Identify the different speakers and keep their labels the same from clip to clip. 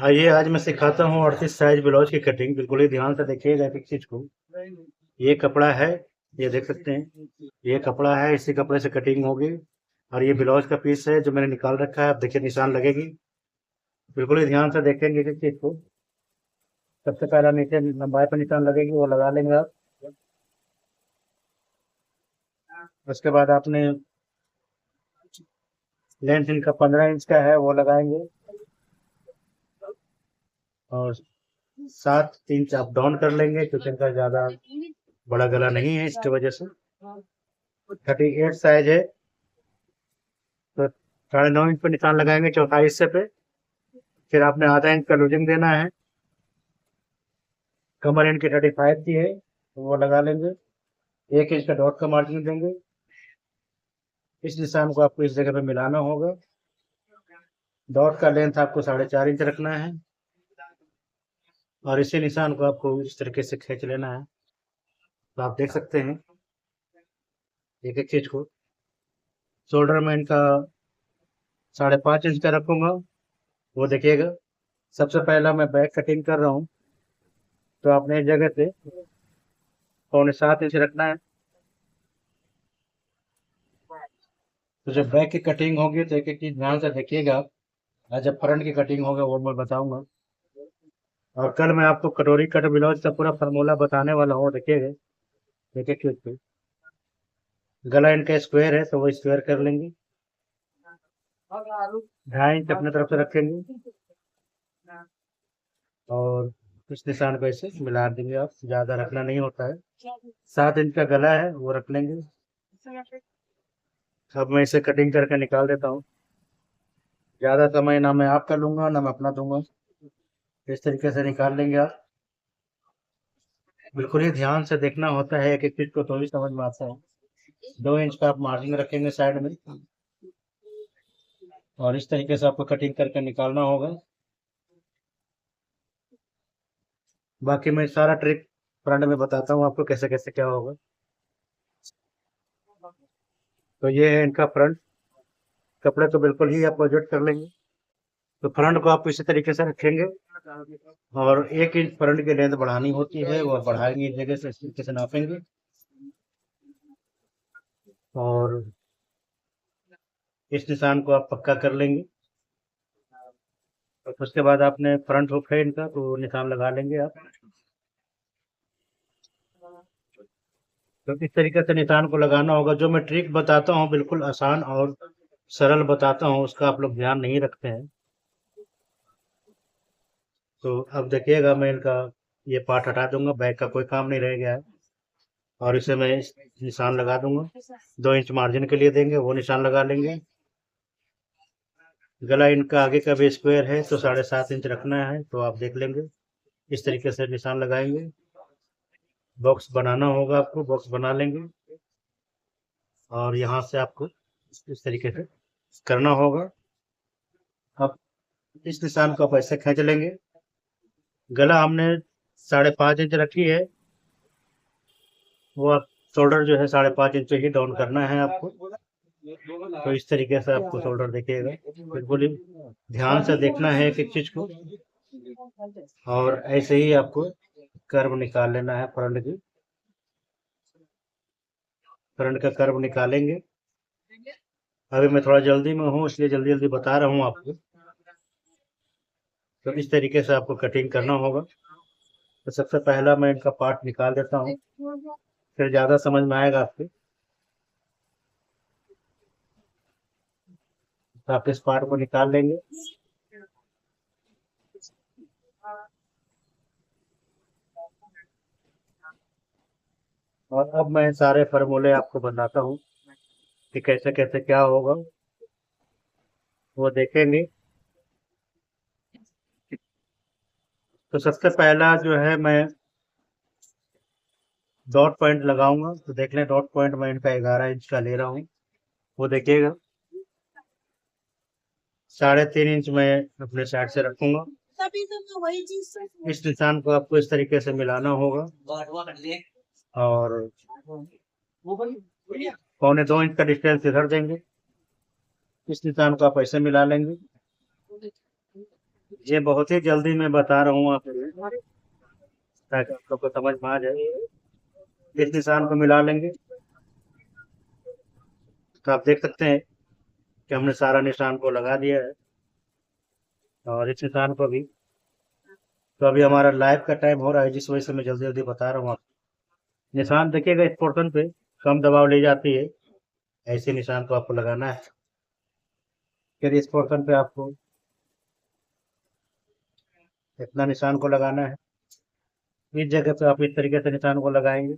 Speaker 1: आइए आज मैं सिखाता हूँ 38 साइज ब्लाउज की कटिंग। बिल्कुल ही ध्यान से देखिएगा एक एक चीज को। ये कपड़ा है, ये देख सकते हैं, ये कपड़ा है, इसी कपड़े से कटिंग होगी। और ये ब्लाउज का पीस है जो मैंने निकाल रखा है। आप देखिए निशान लगेगी। बिल्कुल ही ध्यान से देखेंगे एक एक चीज को। सबसे पहला नीचे लंबाई पर निशान लगेगी, वो लगा लेंगे आप। उसके बाद आपने लेंथ इनका 15 इंच का है, वो लगाएंगे। और 7 इंच आप डाउन कर लेंगे क्योंकि इनका ज्यादा बड़ा गला नहीं है, इसकी वजह से। 38 साइज है तो 9.5 इंच पर निशान लगाएंगे चौथाई हिस्से पे। फिर आपने आधा इंच का लूजिंग देना है। कमर इनकी 35 की है तो वो लगा लेंगे। 1 इंच का डॉट का मार्जिन देंगे। इस निशान को आपको इस जगह पे मिलाना होगा। डॉट का लेंथ आपको 4.5 इंच रखना है। और इसी निशान को आपको इस तरीके से खींच लेना है। तो आप देख सकते हैं एक एक चीज को। शोल्डर में इनका 5.5 इंच का रखूंगा, वो देखिएगा। सबसे पहला मैं बैक कटिंग कर रहा हूँ तो आपने इस जगह से 6.75 इंच रखना है। तो जब बैक की कटिंग होगी तो एक एक चीज ध्यान से देखिएगा। और जब फ्रंट की कटिंग होगा वो मैं बताऊंगा। और कल मैं आपको कटोरी कट ब्लाउज का पूरा फार्मूला बताने वाला हूँ, देखिएगा एक एक चीज पे। गला इनका स्क्वायर है तो वो स्क्वायर कर लेंगे। 2.5 इंच अपने तरफ से रखेंगे। और इस निशान को ऐसे मिला देंगे आप, ज्यादा रखना नहीं होता है। 7 इंच का गला है वो रख लेंगे। अब मैं इसे कटिंग करके निकाल देता हूँ। ज्यादा समय ना मैं आपका लूंगा ना मैं अपना दूंगा। इस तरीके से निकाल लेंगे आप। बिल्कुल ही ध्यान से देखना होता है एक एक चीज को, तो ही समझ में आता है। 2 इंच का आप मार्जिन रखेंगे साइड में। और इस तरीके से आपको कटिंग करके निकालना होगा। बाकी मैं सारा ट्रिक फ्रंट में बताता हूँ आपको कैसे कैसे क्या होगा। तो ये है इनका फ्रंट। कपड़े तो बिल्कुल ही आप एडजस्ट कर लेंगे। तो फ्रंट को आप इसी तरीके से रखेंगे। और 1 इंच फ्रंट की लेंथ बढ़ानी होती है, वो बढ़ाएंगे इस जगह से, इस तरीके से नापेंगे। और इस निशान को आप पक्का कर लेंगे। और उसके बाद आपने फ्रंट हुक है इनका तो निशान लगा लेंगे आप। तो इस तरीके से निशान को लगाना होगा। जो मैं ट्रिक बताता हूँ बिल्कुल आसान और सरल बताता हूँ, उसका आप लोग ध्यान नहीं रखते हैं। तो अब देखिएगा मैं इनका ये पार्ट हटा दूंगा, बैक का कोई काम नहीं रह गया है। और इसे मैं निशान लगा दूंगा। 2 इंच मार्जिन के लिए देंगे, वो निशान लगा लेंगे। गला इनका आगे का भी स्क्वायर है तो 7.5 इंच रखना है, तो आप देख लेंगे। इस तरीके से निशान लगाएंगे। बॉक्स बनाना होगा आपको, बॉक्स बना लेंगे। और यहाँ से आपको इस तरीके से करना होगा। अब इस निशान को आप ऐसे खींच लेंगे। गला हमने 5.5 इंच रखी है, वो आप शोल्डर जो है 5.5 इंच ही डाउन करना है आपको। तो इस तरीके से आपको शोल्डर देखिएगा। बिल्कुल ही ध्यान से देखना है एक एक चीज को। और ऐसे ही आपको कर्व निकाल लेना है फ्रंट की। फ्रंट का कर्व निकालेंगे। अभी मैं थोड़ा जल्दी में हूँ इसलिए जल्दी जल्दी बता रहा हूँ आपको। तो इस तरीके से आपको कटिंग करना होगा। तो सबसे पहला मैं इनका पार्ट निकाल देता हूँ, फिर ज्यादा समझ में आएगा आपको। तो आप इस पार्ट को निकाल लेंगे। और अब मैं सारे फार्मूले आपको बताता हूँ कि कैसे कैसे क्या होगा, वो देखेंगे। तो सबसे पहला जो है मैं डॉट पॉइंट लगाऊंगा। तो देख लें, डॉट पॉइंट मैं इनका 11 इंच का ले रहा हूँ, वो देखिएगा। 3.5 इंच मैं अपने साइड से रखूंगा। तभी तो मैं वही चीज इस निशान को आपको इस तरीके से मिलाना होगा। और 1.25 इंच का डिस्टेंस इधर देंगे। इस निशान को आप ऐसे मिला लेंगे। ये बहुत ही जल्दी मैं बता रहा हूँ आपको, ताकि आप लोग को समझ में आ जाए। इस निशान को मिला लेंगे, तो आप देख सकते हैं कि हमने सारा निशान को लगा दिया है। और इस निशान को भी, तो अभी हमारा लाइव का टाइम हो रहा है, जिस वजह से मैं जल्दी जल्दी बता रहा हूँ आपको। निशान देखिएगा, इस पोर्शन पे कम दबाव ले जाती है, ऐसे निशान को आपको लगाना है। फिर इस पोर्शन पे आपको इतना निशान को लगाना है। इस जगह पे आप इस तरीके से निशान को लगाएंगे।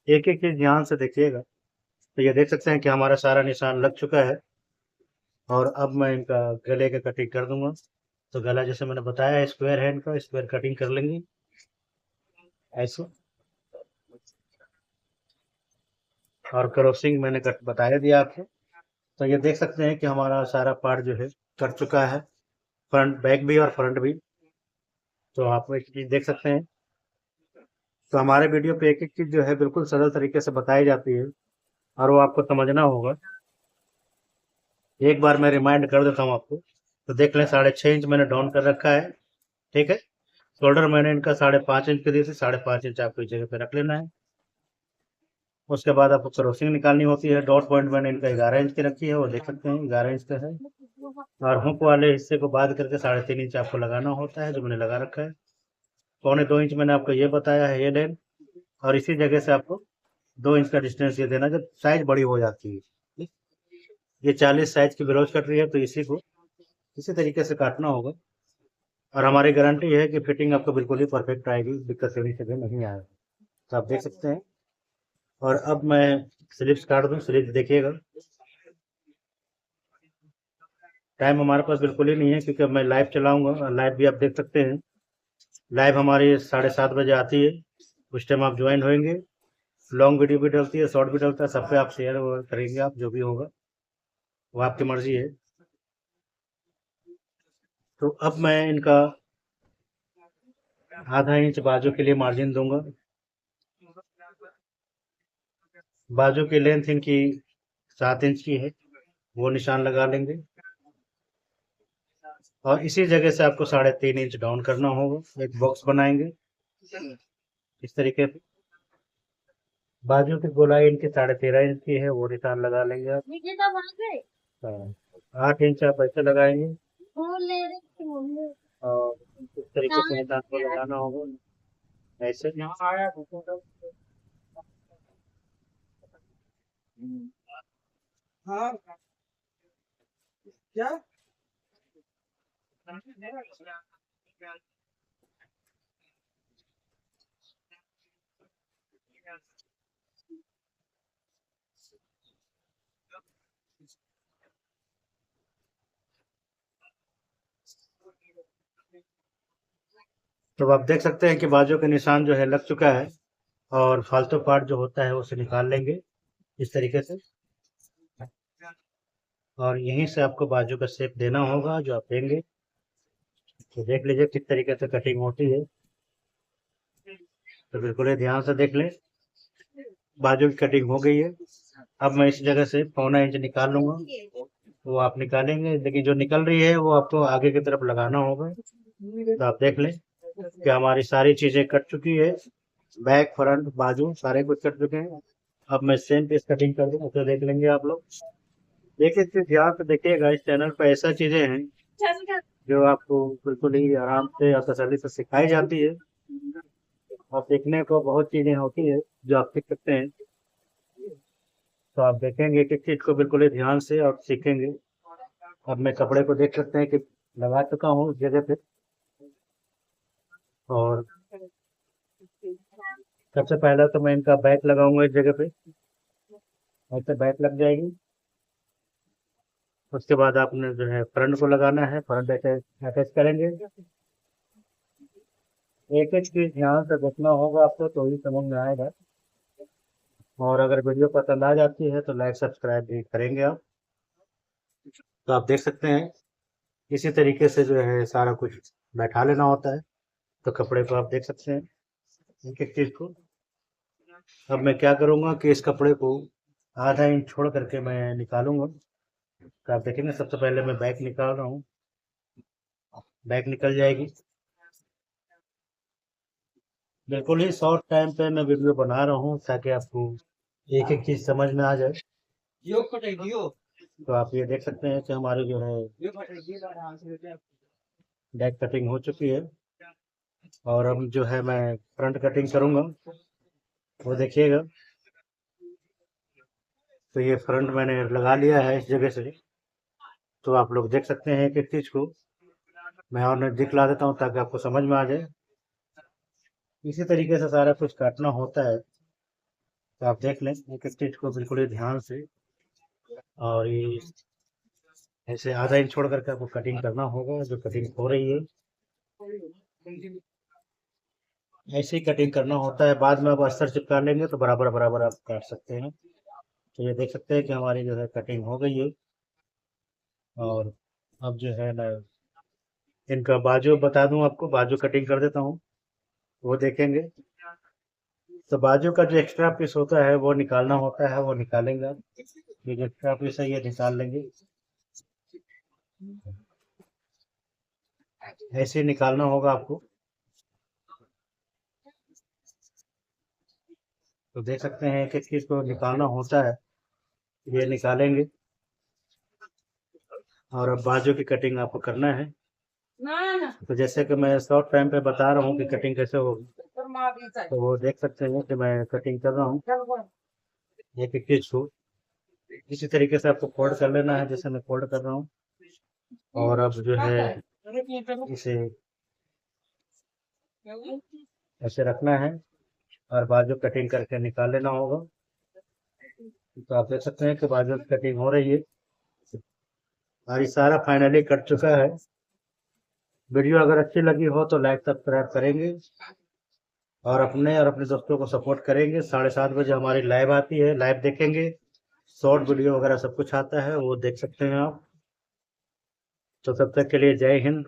Speaker 1: एक एक चीज ध्यान से देखिएगा। तो ये देख सकते हैं कि हमारा सारा निशान लग चुका है। और अब मैं इनका गले का कटिंग कर दूंगा। तो गला जैसे मैंने बताया, स्क्वायर हैंड का स्क्वायर कटिंग कर लेंगे ऐसे। और क्रॉसिंग मैंने कट बताया दिया आपको। तो ये देख सकते हैं कि हमारा सारा पार्ट जो है कट चुका है, फ्रंट बैक भी और फ्रंट भी। तो आप एक चीज देख सकते हैं, तो हमारे वीडियो पे एक एक चीज जो है बिल्कुल सरल तरीके से बताई जाती है, और वो आपको समझना होगा। एक बार मैं रिमाइंड कर देता हूँ आपको। तो देख लें, 6.5 इंच मैंने डाउन कर रखा है, ठीक है। शोल्डर मैंने इनका 5.5 इंच के दिए थे, 5.5 इंच आपको इस जगह पे रख लेना है। उसके बाद आपको क्रॉसिंग निकालनी होती है। डॉट पॉइंट मैंने इनका 11 इंच की रखी है, वो देख सकते हैं 11 इंच का है। और हुक वाले हिस्से को बाद करके 3.5 इंच आपको लगाना होता है, जो मैंने लगा रखा है। 2.25 इंच मैंने आपको ये बताया है, ये लेन। और इसी जगह से आपको 2 इंच का डिस्टेंस ये देना, जब साइज बड़ी हो जाती है। ये 40 साइज की ब्लाउज कट रही है, तो इसी को इसी तरीके से काटना होगा। और हमारी गारंटी है कि फिटिंग आपको बिल्कुल ही परफेक्ट आएगी, दिक्कत कहीं से भी नहीं आएगा। तो आप देख सकते हैं। और अब मैं स्लिप्स काट दूं। स्लिप्स देखिएगा, टाइम हमारे पास बिल्कुल ही नहीं है, क्योंकि अब मैं लाइव चलाऊंगा। लाइव भी आप देख सकते हैं, लाइव हमारी 7:30 बजे आती है। उस टाइम आप ज्वाइन होंगे। लॉन्ग वीडियो भी डलती है, शॉर्ट भी डलता है, सब पे आप शेयर करेंगे। आप जो भी होगा वो आपकी मर्जी है। तो अब मैं इनका ½ इंच बाजू के लिए मार्जिन दूंगा। बाजू की लेंथ इनकी 7 इंच की है, वो निशान लगा लेंगे। और इसी जगह से आपको 3.5 इंच डाउन करना होगा। एक बॉक्स बनाएंगे इस तरीके से। बाजू की गोलाई इनकी 13.5 इंच की है, वो निशान लगा लेंगे आप। हाँ, 8 इंच आप ऐसे लगाएंगे। और इस तरीके से निशान को लगाना होगा ऐसे। हाँ, क्या? तो आप देख सकते हैं कि बाजू का निशान जो है लग चुका है। और फालतू पार्ट जो होता है उसे निकाल लेंगे इस तरीके से। और यहीं से आपको बाजू का शेप देना होगा, जो आप देंगे। तो देख लीजिए किस तरीके से कटिंग होती है। तो बिल्कुल ही ध्यान से देख लें। बाजू की कटिंग हो गई है। अब मैं इस जगह से 1.25 इंच निकाल लूंगा। वो आप निकालेंगे, लेकिन जो निकल रही है वो आपको आगे की तरफ लगाना होगा। तो आप देख लें कि हमारी सारी चीजें कट चुकी है। बैक फ्रंट बाजू सारे कुछ कट चुके हैं। अब मैं सेम पीस कटिंग कर दूं, उसे देख लेंगे आप लोग। देखिए, इस ध्यान से देखिएगा, इस चैनल पर ऐसा चीजें हैं जो आपको बिल्कुल ही आराम से और तसल्ली से सिखाई जाती है। और सीखने को बहुत चीजें होती है जो आप सीख सकते हैं। तो आप देखेंगे एक एक चीज को बिल्कुल ही ध्यान से और सीखेंगे। अब मैं कपड़े को देख सकते हैं कि लगा चुका हूँ उस जगह पे। और सबसे पहला तो मैं इनका बैक लगाऊंगा इस जगह पे, ऐसे बैक लग जाएगी। उसके बाद आपने जो है फ्रंट को लगाना है, फ्रंट ऐसे अटैच करेंगे। एक एक चीज ध्यान से देखना होगा आपको, तो ही समझ में आएगा। और अगर वीडियो पसंद आ जाती है तो लाइक सब्सक्राइब भी करेंगे आप। तो आप देख सकते हैं, इसी तरीके से जो है सारा कुछ बैठा लेना होता है। तो कपड़े को आप देख सकते हैं एक एक चीज को। अब मैं क्या करूंगा कि इस कपड़े को ½ इंच छोड़ करके मैं निकालूंगा। तो आप देखेंगे, सबसे पहले मैं बैक निकाल रहा हूँ। बैक निकल जाएगी। बिल्कुल ही शॉर्ट टाइम पे मैं वीडियो बना रहा हूँ ताकि आपको एक एक चीज समझ में आ जाए। तो आप ये देख सकते हैं कि हमारी जो है बैक कटिंग हो चुकी है, और अब जो है मैं फ्रंट कटिंग करूंगा, वो देखिएगा। तो ये फ्रंट मैंने लगा लिया है इस जगह से, तो आप लोग देख सकते हैं कि चीज को मैं और दिखला देता हूँ ताकि आपको समझ में आ जाए। इसी तरीके से सारा कुछ काटना होता है, तो आप देख लें एक एक चीज को बिल्कुल ही ध्यान से। और ये ऐसे आधा इंच छोड़ करके आपको कटिंग करना होगा, जो कटिंग हो रही है ऐसे ही कटिंग करना होता है। बाद में आप अस्तर चिपका लेंगे तो बराबर बराबर आप काट सकते हैं। तो ये देख सकते हैं कि हमारी जो है कटिंग हो गई है। और अब जो है मैं इनका बाजू बता दूं आपको, बाजू कटिंग कर देता हूँ, वो देखेंगे। तो बाजू का जो एक्स्ट्रा पीस होता है वो निकालना होता है, वो निकालेंगे आप। ये जो एक्स्ट्रा पीस है ये निकाल लेंगे, ऐसे ही निकालना होगा आपको। तो देख सकते हैं कि चीज को निकालना होता है, ये निकालेंगे। और अब बाजू की कटिंग आपको करना है। तो जैसे कि मैं शॉर्ट टाइम पे बता रहा हूँ कि कटिंग कैसे होगी, तो वो देख सकते हैं कि मैं कटिंग कर रहा हूँ एक एक चीज को। इसी तरीके से आपको फोल्ड कर लेना है जैसे मैं फोल्ड कर रहा हूँ। और अब जो है इसे ऐसे रखना है और बाजू कटिंग करके निकाल लेना होगा। तो आप देख सकते हैं कि बाजू की कटिंग हो रही है और ये सारा फाइनली कट चुका है। वीडियो अगर अच्छी लगी हो तो लाइक सब्सक्राइब करेंगे, और अपने दोस्तों को सपोर्ट करेंगे। 7:30 बजे हमारी लाइव आती है, लाइव देखेंगे। शॉर्ट वीडियो वगैरह सब कुछ आता है, वो देख सकते हैं आप। तो तब तक के लिए जय हिंद।